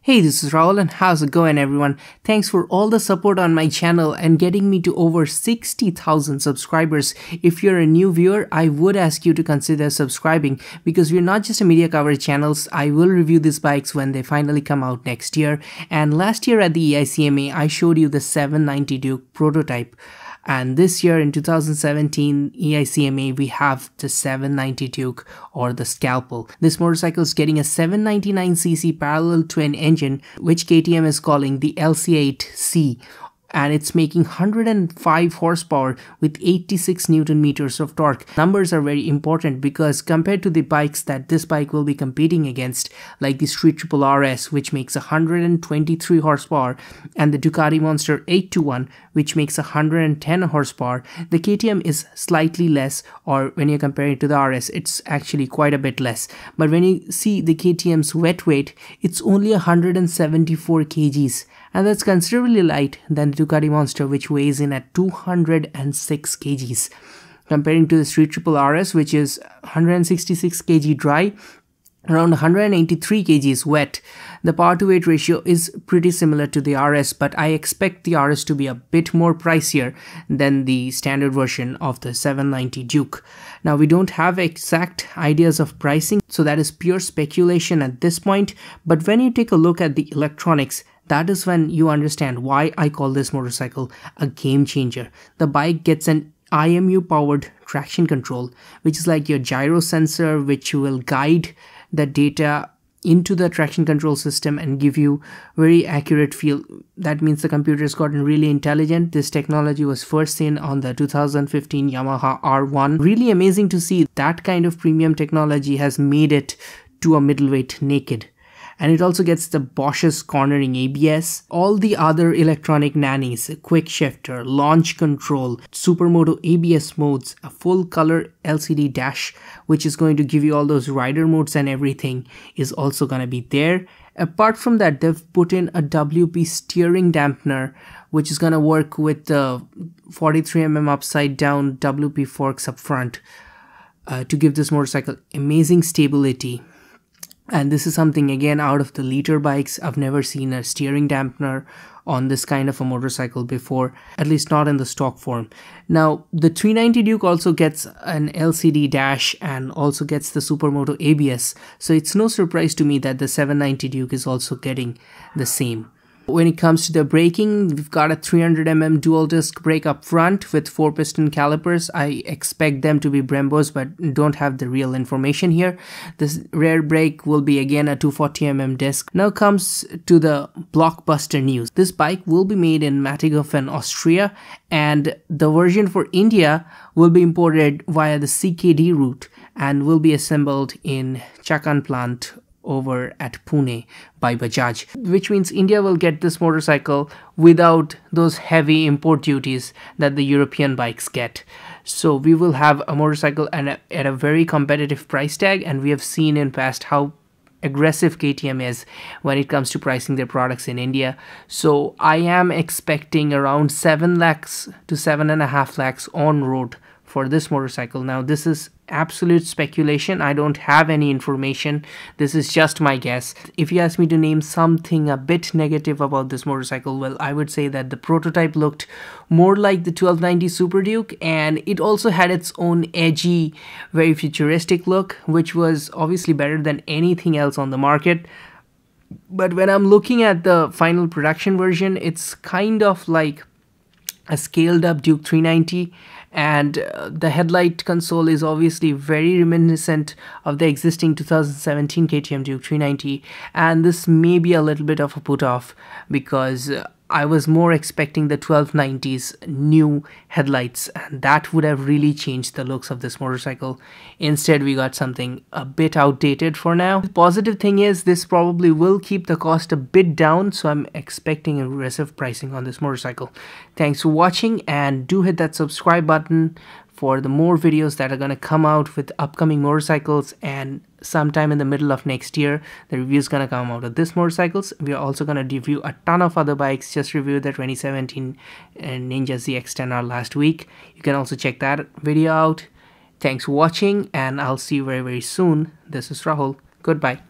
Hey, this is Rahul and how's it going everyone? Thanks for all the support on my channel and getting me to over 60,000 subscribers. If you're a new viewer, I would ask you to consider subscribing because we're not just a media coverage channels. I will review these bikes when they finally come out next year. And last year at the EICMA, I showed you the 790 Duke prototype. And this year in 2017 EICMA, we have the 790 Duke or the Scalpel. This motorcycle is getting a 799cc parallel twin engine, which KTM is calling the LC8C. And it's making 105 horsepower with 86 Newton meters of torque. Numbers are very important because compared to the bikes that this bike will be competing against, like the Street Triple RS, which makes 123 horsepower, and the Ducati Monster 821, which makes 110 horsepower, the KTM is slightly less, or when you compare it to the RS, it's actually quite a bit less. But when you see the KTM's wet weight, it's only 174 kgs. And that's considerably light than the Ducati Monster, which weighs in at 206 kgs. Comparing to the Street Triple RS, which is 166 kg dry, around 183 kgs wet, the power to weight ratio is pretty similar to the RS, but I expect the RS to be a bit more pricier than the standard version of the 790 Duke. Now, we don't have exact ideas of pricing, so that is pure speculation at this point, but when you take a look at the electronics, that is when you understand why I call this motorcycle a game changer. The bike gets an IMU powered traction control, which is like your gyro sensor, which will guide the data into the traction control system and give you very accurate feel. That means the computer has gotten really intelligent. This technology was first seen on the 2015 Yamaha R1. Really amazing to see that kind of premium technology has made it to a middleweight naked. And it also gets the Bosch's cornering ABS, all the other electronic nannies, a quick shifter, launch control, Supermoto ABS modes, a full color LCD dash, which is going to give you all those rider modes and everything is also going to be there. Apart from that, they've put in a WP steering dampener, which is going to work with the 43mm upside down WP forks up front to give this motorcycle amazing stability. And this is something again out of the liter bikes. I've never seen a steering dampener on this kind of a motorcycle before, at least not in the stock form. Now, the 390 Duke also gets an LCD dash and also gets the Supermoto ABS. So it's no surprise to me that the 790 Duke is also getting the same. When it comes to the braking, we've got a 300mm dual disc brake up front with 4-piston calipers. I expect them to be Brembos, but don't have the real information here. This rear brake will be again a 240mm disc. Now comes to the blockbuster news. This bike will be made in Mattighofen, Austria, and the version for India will be imported via the CKD route and will be assembled in Chakan plant over at Pune by Bajaj, which means India will get this motorcycle without those heavy import duties that the European bikes get. So we will have a motorcycle at a very competitive price tag, and we have seen in past how aggressive KTM is when it comes to pricing their products in India. So I am expecting around 7 lakhs to 7.5 lakhs on road for this motorcycle. Now, this is absolute speculation. I don't have any information. This is just my guess. If you ask me to name something a bit negative about this motorcycle, well, I would say that the prototype looked more like the 1290 Super Duke, and it also had its own edgy, very futuristic look, which was obviously better than anything else on the market. But when I'm looking at the final production version, it's kind of like a scaled up Duke 390, and the headlight console is obviously very reminiscent of the existing 2017 KTM Duke 390, and this may be a little bit of a put off because I was more expecting the 1290's new headlights, and that would have really changed the looks of this motorcycle. Instead, we got something a bit outdated for now. The positive thing is this probably will keep the cost a bit down, so I'm expecting aggressive pricing on this motorcycle. Thanks for watching, and do hit that subscribe button for the more videos that are going to come out with upcoming motorcycles, and sometime in the middle of next year the review is going to come out of this motorcycles. We are also going to review a ton of other bikes. Just reviewed the 2017 Ninja ZX-10R last week. You can also check that video out. Thanks for watching, and I'll see you very soon. This is Rahul. Goodbye.